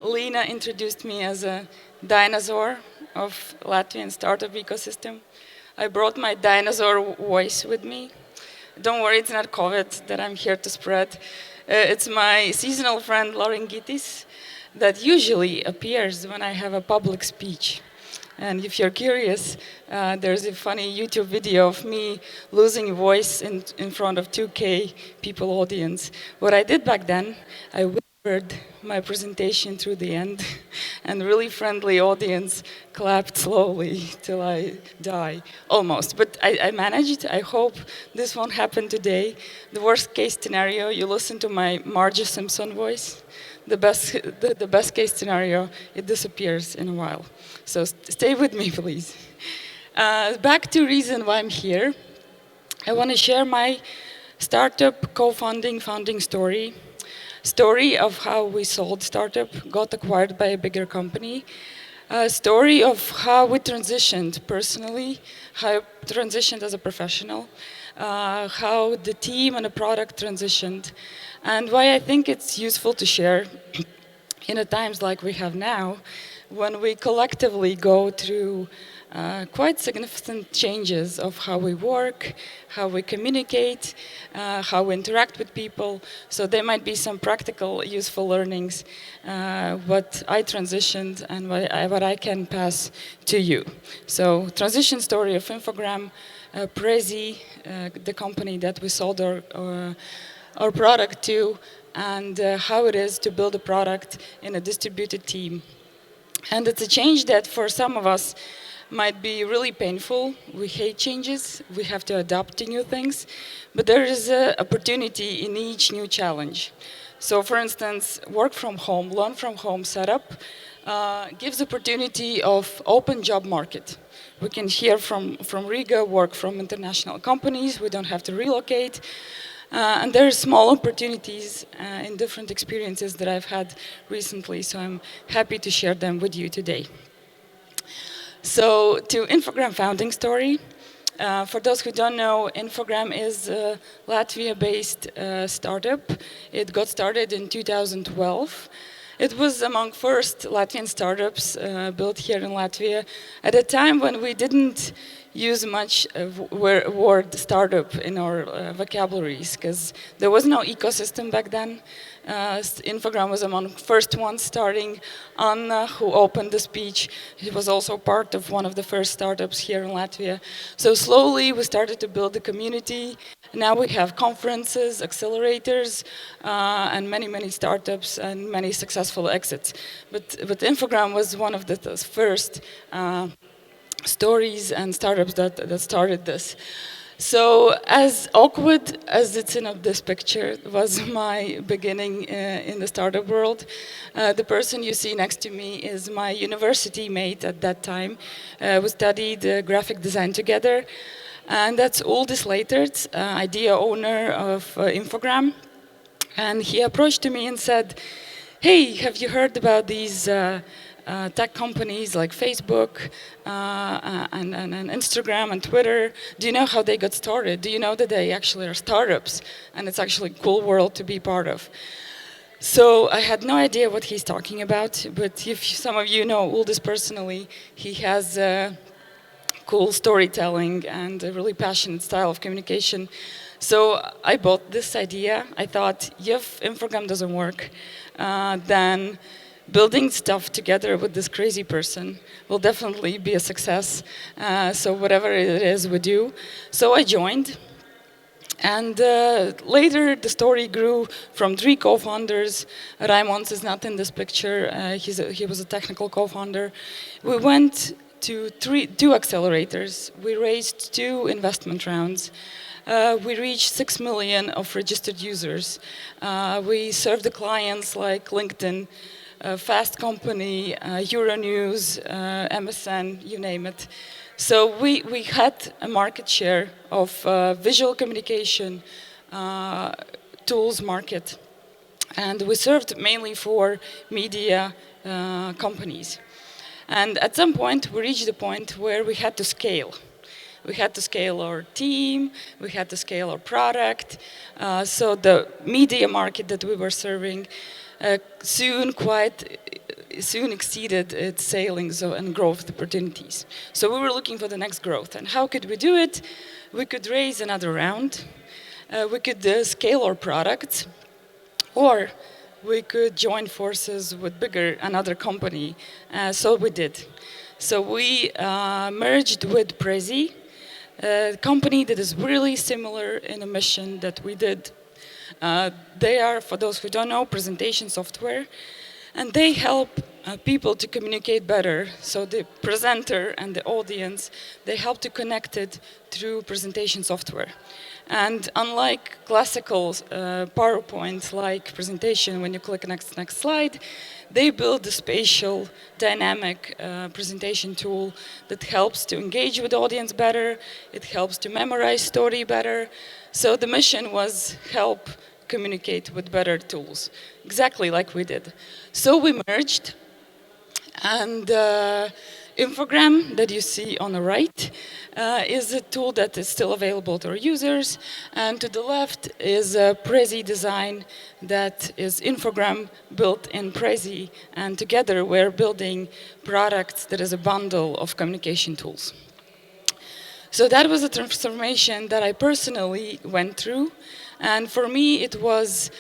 Lena introduced me as a dinosaur of Latvian startup ecosystem. I brought my dinosaur voice with me. Don't worry, it's not COVID that I'm here to spread. It's my seasonal friend laryngitis that usually appears when I have a public speech. And if you're curious, there's a funny YouTube video of me losing voice in front of 2K people audience. What I did back then, I whispered my presentation through the end, and really friendly audience clapped slowly till I die, almost. But I managed. I hope this won't happen today. The worst case scenario, you listen to my Marge Simpson voice. The best case scenario, it disappears in a while. So stay with me, please. Back to reason why I'm here. I want to share my startup founding story of how we sold startup, got acquired by a bigger company, a story of how we transitioned personally, how I transitioned as a professional, how the team and the product transitioned, and why I think it's useful to share in a times like we have now, when we collectively go through quite significant changes of how we work, how we communicate, how we interact with people. So there might be some practical, useful learnings, what I transitioned and what I can pass to you. So transition story of Infogram, Prezi, the company that we sold our product to, and how it is to build a product in a distributed team. And it's a change that for some of us might be really painful. We hate changes. We have to adapt to new things. But there is an opportunity in each new challenge. So for instance, work from home, learn from home setup gives opportunity of open job market. We can hear from Riga, work from international companies. We don't have to relocate. And there are small opportunities in different experiences that I've had recently, so I'm happy to share them with you today. So, to Infogram founding story. For those who don't know, Infogram is a Latvia-based startup. It got started in 2012. It was among first Latvian startups built here in Latvia at a time when we didn't use much word startup in our vocabularies, because there was no ecosystem back then. Infogram was among the first ones starting. Anna, who opened the speech, he was also part of one of the first startups here in Latvia. So slowly we started to build the community. Now we have conferences, accelerators, and many startups and many successful exits. But Infogram was one of the first stories and startups that started this. So as awkward as it's in this picture was my beginning in the startup world, the person you see next to me is my university mate at that time. We studied graphic design together, and that's Uldis Leiterts, idea owner of Infogram. And he approached me and said, "Hey, have you heard about these tech companies like Facebook and Instagram and Twitter? Do you know how they got started? Do you know that they actually are startups? And it's actually a cool world to be part of." So I had no idea what he's talking about, but if some of you know Uldis personally, he has cool storytelling and a really passionate style of communication. So I bought this idea. I thought, if Infogram doesn't work, then building stuff together with this crazy person will definitely be a success. So whatever it is we do. So I joined. And later the story grew from 3 co-founders. Raimons is not in this picture. He was a technical co-founder. We went to 2 accelerators. We raised 2 investment rounds. We reached 6 million of registered users. We served the clients like LinkedIn, Fast Company, Euronews, MSN, you name it. So we had a market share of visual communication tools market. And we served mainly for media companies. And at some point, we reached the point where we had to scale. We had to scale our team, we had to scale our product. So the media market that we were serving soon quite soon exceeded its sales and growth opportunities. So we were looking for the next growth. And how could we do it? We could raise another round. We could scale our products, or we could join forces with another company. So we did. So we merged with Prezi, a company that is really similar in a mission that we did. They are, for those who don't know, presentation software, and they help people to communicate better. So the presenter and the audience, they help to connect it through presentation software. And unlike classical PowerPoint-like presentation, when you click next slide, they build a spatial, dynamic presentation tool that helps to engage with the audience better. It helps to memorize story better. So the mission was help communicate with better tools, exactly like we did. So we merged, and Infogram that you see on the right is a tool that is still available to our users, and to the left is a Prezi design that is Infogram built in Prezi, and together we're building products that is a bundle of communication tools. So that was a transformation that I personally went through, and for me it was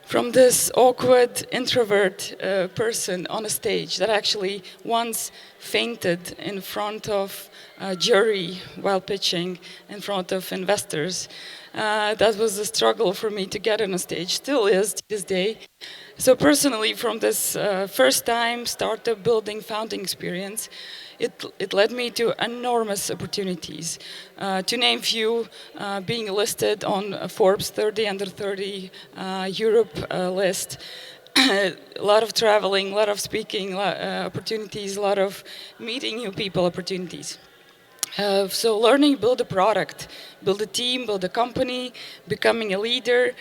from this awkward introvert person on a stage that actually once fainted in front of a jury while pitching in front of investors. That was a struggle for me to get on a stage, still is to this day. So personally, from this first time startup building founding experience, it led me to enormous opportunities. To name few, being listed on Forbes 30 under 30 Europe list, a lot of traveling, a lot of speaking opportunities, a lot of meeting new people opportunities. So learning, build a product, build a team, build a company, becoming a leader,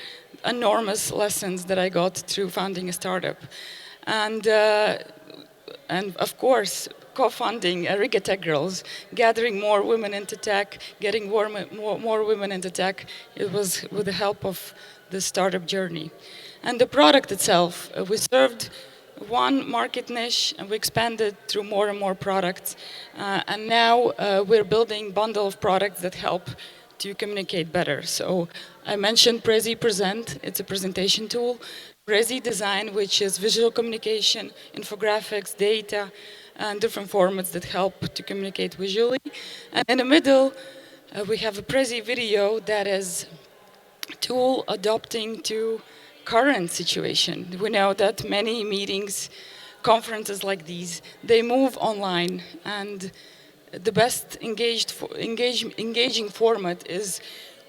enormous lessons that I got through founding a startup. And of course, co-funding Riga TechGirls, gathering more women into tech, getting more women into tech. It was with the help of the startup journey. And the product itself, we served one market niche and we expanded through more and more products. And now we're building a bundle of products that help to communicate better. So I mentioned Prezi Present, it's a presentation tool. Prezi Design, which is visual communication, infographics, data, and different formats that help to communicate visually. And in the middle, we have a Prezi Video that is a tool adapting to current situation. We know that many meetings, conferences like these, they move online, and the best engaging format is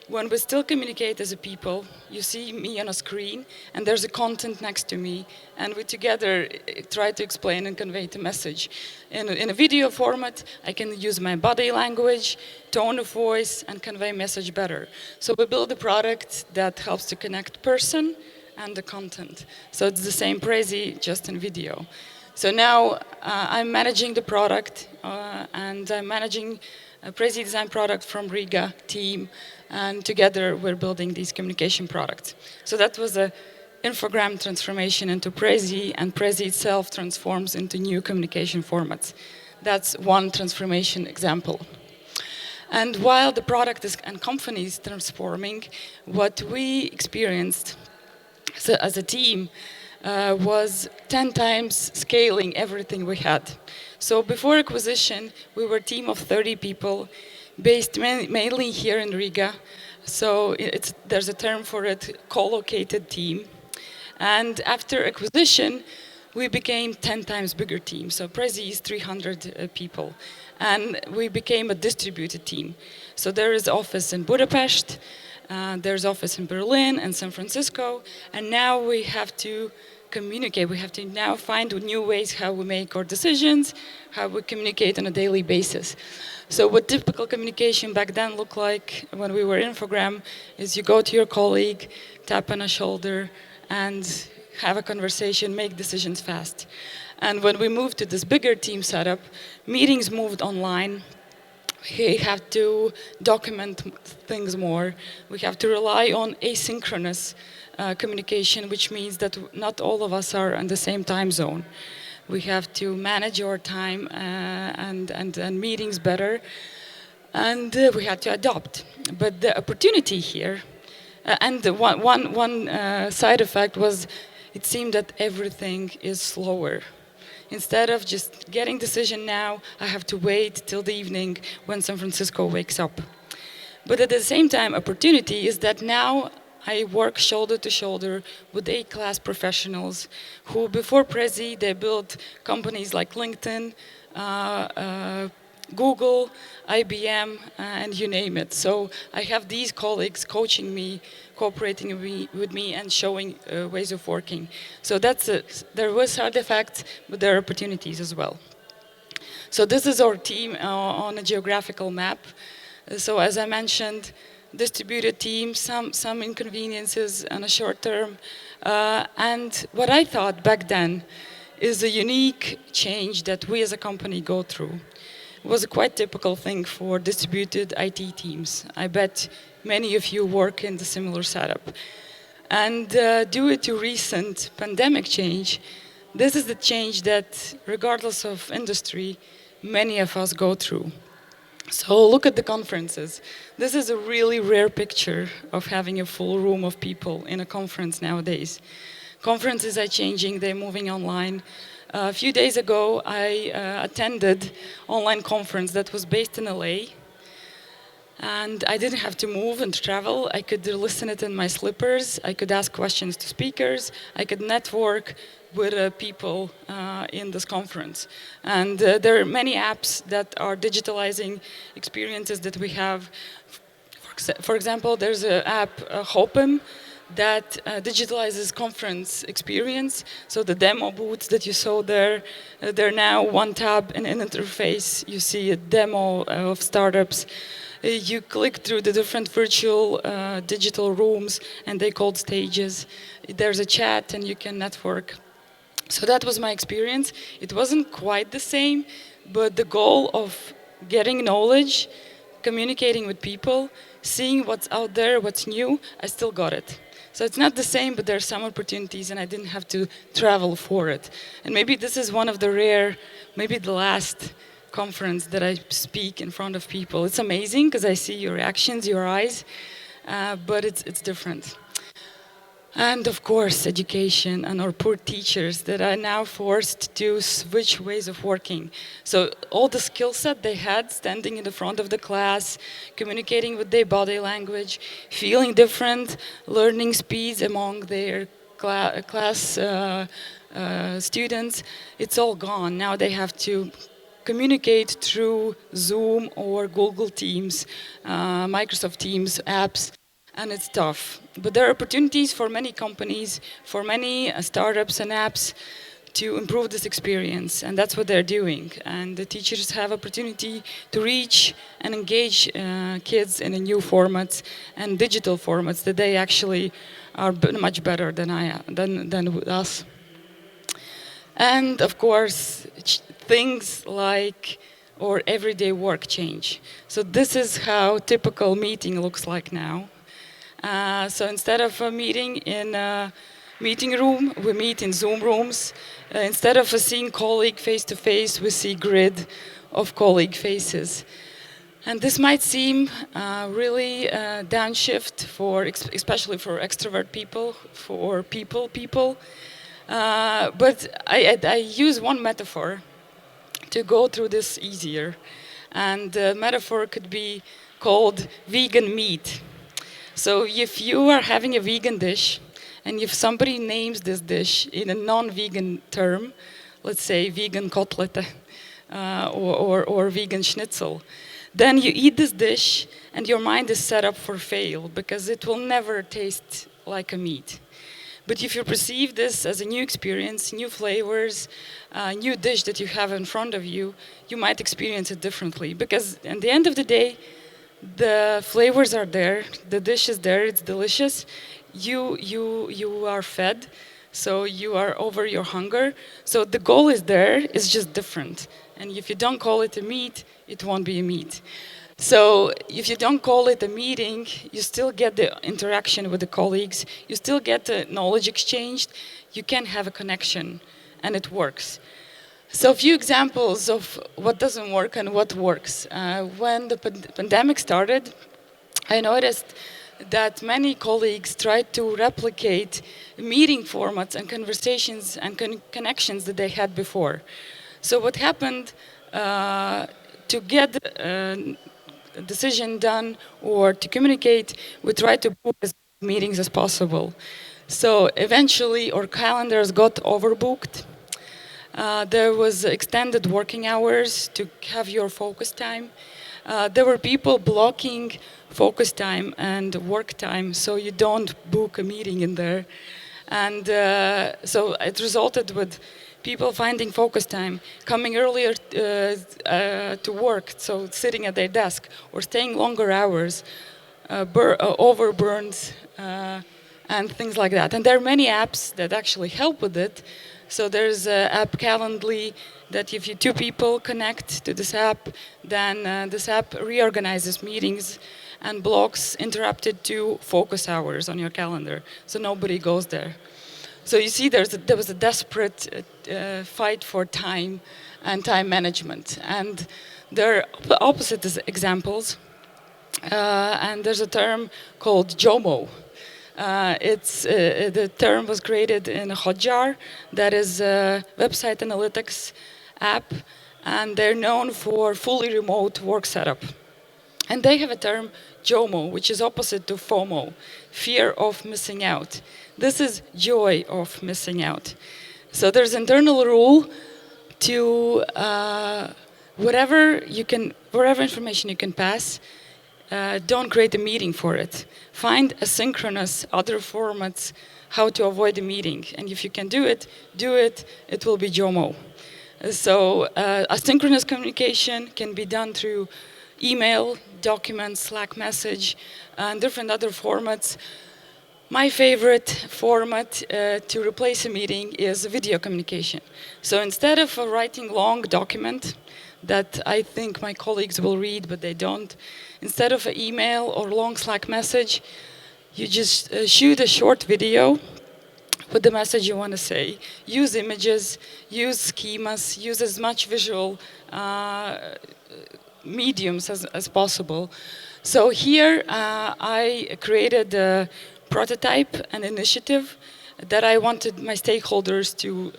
when we still communicate as a people. You see me on a screen, and there's a content next to me, and we together try to explain and convey the message. In a video format, I can use my body language, tone of voice, and convey message better. So we build a product that helps to connect person and the content. So it's the same Prezi, just in video. So now I'm managing the product, and I'm managing a Prezi design product from Riga team, and together we're building these communication products. So that was a Infogram transformation into Prezi, and Prezi itself transforms into new communication formats. That's one transformation example. And while the product and company is transforming, what we experienced as a team was 10 times scaling everything we had. So before acquisition, we were a team of 30 people, based mainly here in Riga. So there's a term for it, co-located team. And after acquisition, we became 10 times bigger team. So Prezi is 300 people. And we became a distributed team. So there is office in Budapest, there's office in Berlin and San Francisco, and now we have to communicate. We have to now find new ways how we make our decisions, how we communicate on a daily basis. So what typical communication back then looked like when we were Infogram is you go to your colleague, tap on a shoulder, and have a conversation, make decisions fast. And when we moved to this bigger team setup, meetings moved online. We have to document things more. We have to rely on asynchronous communication, which means that not all of us are in the same time zone. We have to manage our time and meetings better. And we had to adopt. But the opportunity here, and the one side effect was it seemed that everything is slower. Instead of just getting decision now, I have to wait till the evening when San Francisco wakes up. But at the same time, opportunity is that now I work shoulder to shoulder with A-class professionals who, before Prezi, they built companies like LinkedIn, Google, IBM, and you name it. So I have these colleagues coaching me, cooperating with me, and showing ways of working. So there was side effects, but there are opportunities as well. So this is our team on a geographical map. So as I mentioned, distributed team, some inconveniences on a short term. And what I thought back then is a unique change that we as a company go through. It was a quite typical thing for distributed IT teams. I bet many of you work in the similar setup. And due to recent pandemic change, this is the change that, regardless of industry, many of us go through. So look at the conferences. This is a really rare picture of having a full room of people in a conference nowadays. Conferences are changing, they're moving online. A few days ago, I attended online conference that was based in LA. And I didn't have to move and travel. I could listen it in my slippers. I could ask questions to speakers. I could network with people in this conference. And there are many apps that are digitalizing experiences that we have. For example, there's an app, COMM, that digitalizes conference experience. So the demo booths that you saw there, they're now one tab in an interface. You see a demo of startups. You click through the different virtual digital rooms, and they're called stages. There's a chat, and you can network. So that was my experience. It wasn't quite the same, but the goal of getting knowledge, communicating with people, seeing what's out there, what's new, I still got it. So it's not the same, but there are some opportunities, and I didn't have to travel for it. And maybe this is one of the rare, maybe the last conference that I speak in front of people. It's amazing because I see your reactions, your eyes, but it's different. And of course, education and our poor teachers that are now forced to switch ways of working. So all the skill set they had standing in the front of the class, communicating with their body language, feeling different, learning speeds among their class students, it's all gone. Now they have to communicate through Zoom or Google Teams, Microsoft Teams apps. And it's tough. But there are opportunities for many companies, for many startups and apps to improve this experience. And that's what they're doing. And the teachers have opportunity to reach and engage kids in a new formats and digital formats that they actually are much better than with us. And of course, things like our everyday work change. So this is how typical meeting looks like now. So instead of a meeting in a meeting room, we meet in Zoom rooms. Instead of seeing colleague face to face, we see grid of colleague faces. And this might seem really downshift especially for extrovert people, for people. But I use one metaphor to go through this easier. And the metaphor could be called vegan meat. So if you are having a vegan dish, and if somebody names this dish in a non-vegan term, let's say vegan cutlet or vegan schnitzel, then you eat this dish and your mind is set up for fail because it will never taste like a meat. But if you perceive this as a new experience, new flavors, new dish that you have in front of you, you might experience it differently. Because at the end of the day, the flavors are there, the dish is there, it's delicious. You are fed, so you are over your hunger. So the goal is there, it's just different. And if you don't call it a meat, it won't be a meat. So if you don't call it a meeting, you still get the interaction with the colleagues, you still get the knowledge exchanged, you can have a connection, and it works. So a few examples of what doesn't work and what works. When the pandemic started, I noticed that many colleagues tried to replicate meeting formats and conversations and connections that they had before. So what happened to get a decision done or to communicate, we tried to book as many meetings as possible. So eventually our calendars got overbooked. There was extended working hours to have your focus time. There were people blocking focus time and work time so you don't book a meeting in there. And so it resulted with people finding focus time, coming earlier to work, so sitting at their desk, or staying longer hours, overburns, and things like that. And there are many apps that actually help with it. So there's app Calendly that if you two people connect to this app, then this app reorganizes meetings and blocks interrupted to focus hours on your calendar, so nobody goes there. So you see there was a desperate fight for time and time management. And there are opposite examples. And there's a term called jomo. The term was created in Hotjar, that is a website analytics app, and they're known for fully remote work setup. And they have a term, jomo, which is opposite to FOMO, fear of missing out. This is joy of missing out. So there's internal rule to whatever information you can pass, don't create a meeting for it. Find asynchronous other formats how to avoid a meeting. And if you can do it, it will be JOMO. So asynchronous communication can be done through email, documents, Slack message, and different other formats. My favorite format to replace a meeting is video communication. So instead of writing long document that I think my colleagues will read, but they don't, instead of an email or long Slack message, you just shoot a short video with the message you want to say. Use images, use schemas, use as much visual mediums as possible. So here I created a prototype, an initiative that I wanted my stakeholders to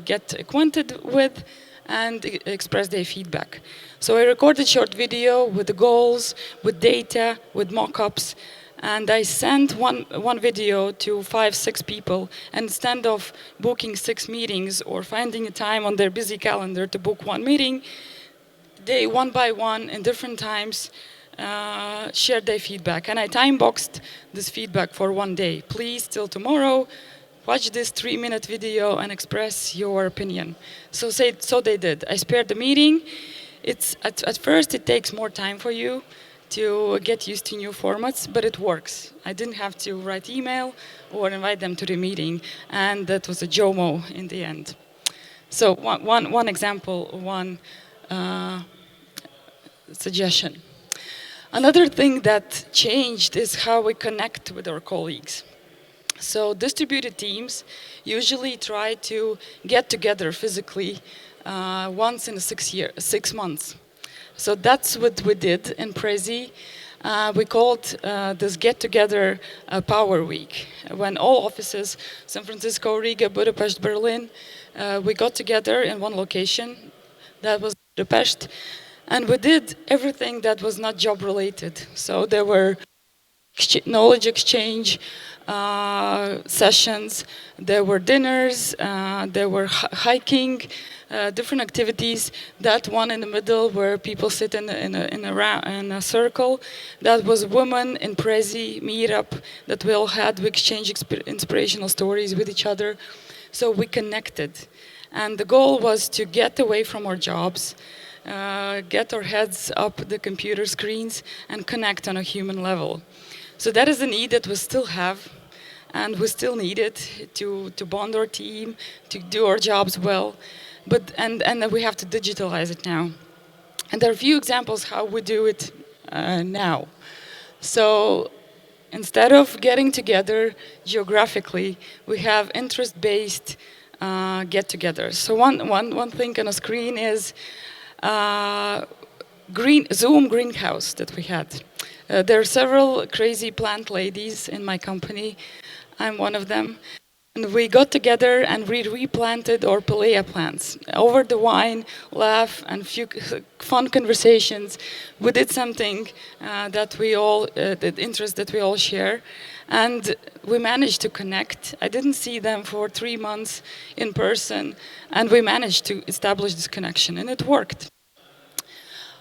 get acquainted with and express their feedback. So I recorded short video with the goals, with data, with mock-ups, and I sent one video to 5-6 people. And instead of booking 6 meetings or finding a time on their busy calendar to book one meeting, they one by one in different times shared their feedback. And I time-boxed this feedback for one day. Please, till tomorrow, watch this 3-minute video and express your opinion. So they did. I spared the meeting. At first, it takes more time for you to get used to new formats, but it works. I didn't have to write email or invite them to the meeting, and that was a JOMO in the end. So one example, one suggestion. Another thing that changed is how we connect with our colleagues. So distributed teams usually try to get together physically once in 6 months. So that's what we did in Prezi. We called this get-together Power Week. When all offices, San Francisco, Riga, Budapest, Berlin, we got together in one location. That was Budapest. And we did everything that was not job-related. So there were knowledge exchange sessions, there were dinners, there were hiking, different activities. That one in the middle where people sit in a circle, that was women in Prezi meetup that we all had. We exchanged inspirational stories with each other. So we connected. And the goal was to get away from our jobs, get our heads up the computer screens and connect on a human level. So that is a need that we still have, and we still need it to bond our team, to do our jobs well, and we have to digitalize it now. And there are a few examples how we do it now. So instead of getting together geographically, we have interest-based get-togethers. So one thing on a screen is Zoom greenhouse that we had. There are several crazy plant ladies in my company. I'm one of them. And we got together and we replanted our palea plants. Over the wine, laugh, and few fun conversations, we did something that we all, the interest that we all share. And we managed to connect. I didn't see them for 3 months in person, and we managed to establish this connection, and it worked.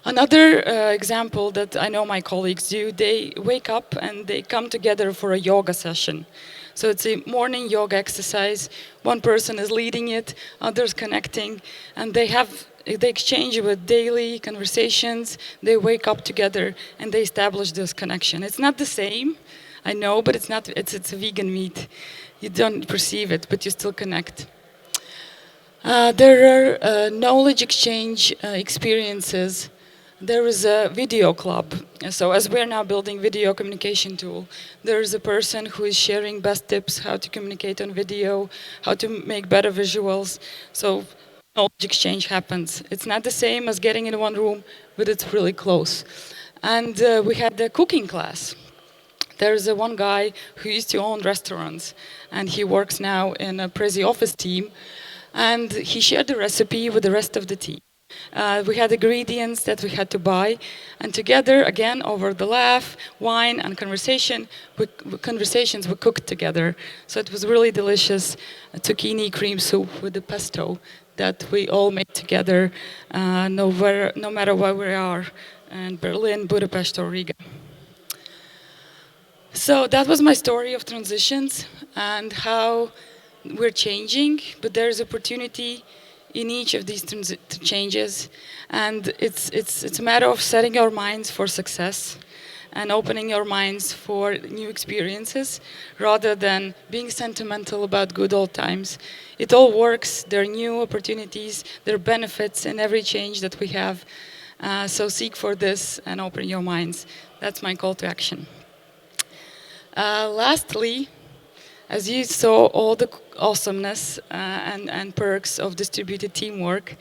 Another example that I know my colleagues do, they wake up and they come together for a yoga session. So it's a morning yoga exercise. One person is leading it, others connecting, and they exchange with daily conversations. They wake up together and they establish this connection. It's not the same, I know, but it's not. It's a vegan meat. You don't perceive it, but you still connect. There are knowledge exchange experiences. There is a video club. So as we're now building video communication tool, there is a person who is sharing best tips how to communicate on video, how to make better visuals. So knowledge exchange happens. It's not the same as getting in one room, but it's really close. And we had the cooking class. There's one guy who used to own restaurants, and he works now in a Prezi office team, and he shared the recipe with the rest of the team. We had ingredients that we had to buy, and together, again, over the laugh, wine, and conversations, we cooked together. So it was really delicious zucchini cream soup with the pesto that we all made together, no matter where we are, in Berlin, Budapest, or Riga. So that was my story of transitions and how we're changing, but there's opportunity in each of these changes, and it's a matter of setting our minds for success and opening our minds for new experiences rather than being sentimental about good old times. It all works. There are new opportunities, there are benefits in every change that we have. So seek for this and open your minds. That's my call to action. Lastly, as you saw all the awesomeness and perks of distributed teamwork,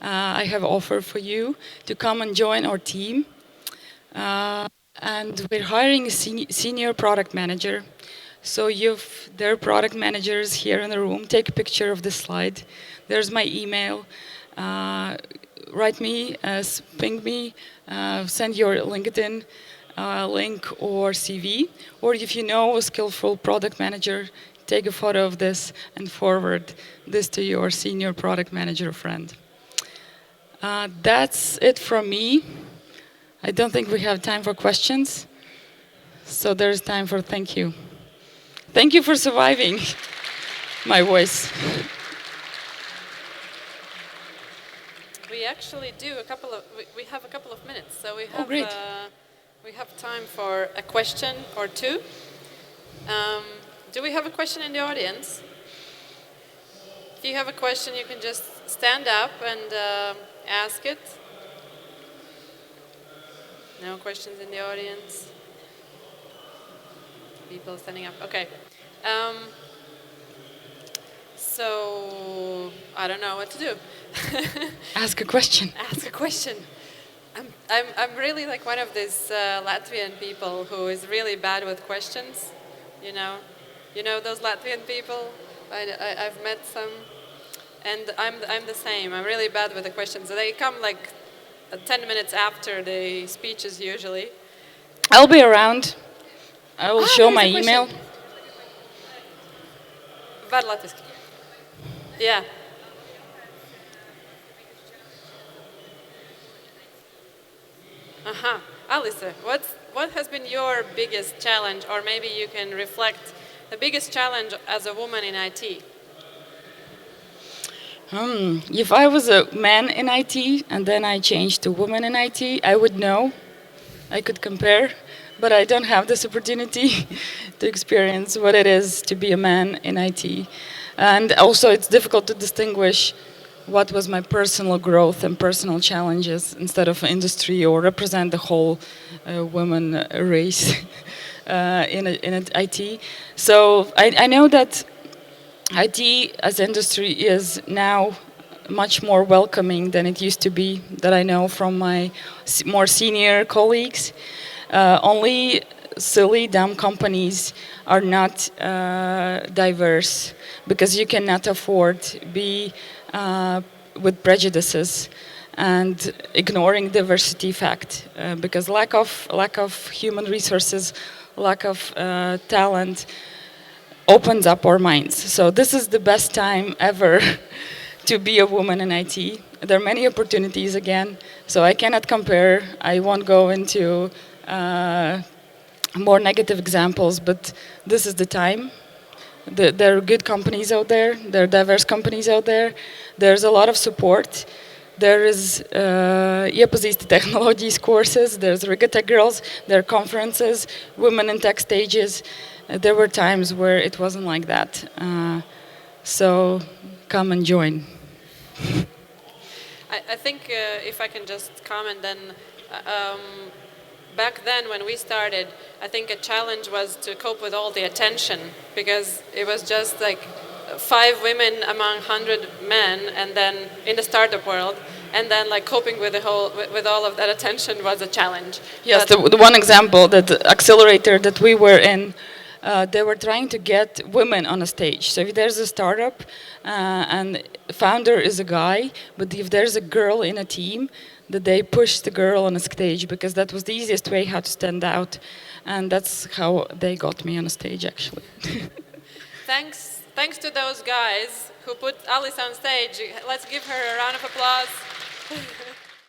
I have an offer for you to come and join our team. And we're hiring a senior product manager. So there are product managers here in the room. Take a picture of this slide. There's my email. Write me, ping me, send your LinkedIn link or CV, or if you know a skillful product manager, take a photo of this and forward this to your senior product manager friend. That's it from me. I don't think we have time for questions, so there's time for thank you. Thank you for surviving my voice. We actually do we have a couple of minutes, so we have. Oh, great. We have time for a question or two. Do we have a question in the audience? If you have a question, you can just stand up and ask it. No questions in the audience? People standing up. Okay. So, I don't know what to do. Ask a question. Ask a question. I'm really like one of these Latvian people who is really bad with questions, you know those Latvian people. I've met some, and I'm the same. I'm really bad with the questions. They come like 10 minutes after the speeches usually. I'll be around. I will show my email. Var latviski. Yeah. Alise, what has been your biggest challenge, or maybe you can reflect the biggest challenge as a woman in IT? If I was a man in IT and then I changed to woman in IT, I would know. I could compare, but I don't have this opportunity to experience what it is to be a man in IT. And also it's difficult to distinguish what was my personal growth and personal challenges instead of industry or represent the whole women race in IT. So I know that IT as industry is now much more welcoming than it used to be, that I know from my more senior colleagues. Only silly, dumb companies are not diverse because you cannot afford to be with prejudices and ignoring diversity fact because lack of human resources, lack of talent opens up our minds. So this is the best time ever to be a woman in IT. There are many opportunities again, so I cannot compare. I won't go into more negative examples, but this is the time. There are good companies out there. There are diverse companies out there. There's a lot of support. There is Iepazīsti Technologies courses. There's Riga TechGirls. There are conferences, women in tech stages. There were times where it wasn't like that. So come and join. I think if I can just comment then, back then when we started, I think a challenge was to cope with all the attention because it was just like 5 women among 100 men, and then in the startup world, and then like coping with with all of that attention was a challenge. Yes, the one example, that the accelerator that we were in, they were trying to get women on a stage. So if there's a startup and founder is a guy, but if there's a girl in a team, that they push the girl on a stage because that was the easiest way how to stand out, and that's how they got me on a stage actually. Thanks to those guys who put Alise on stage. Let's give her a round of applause.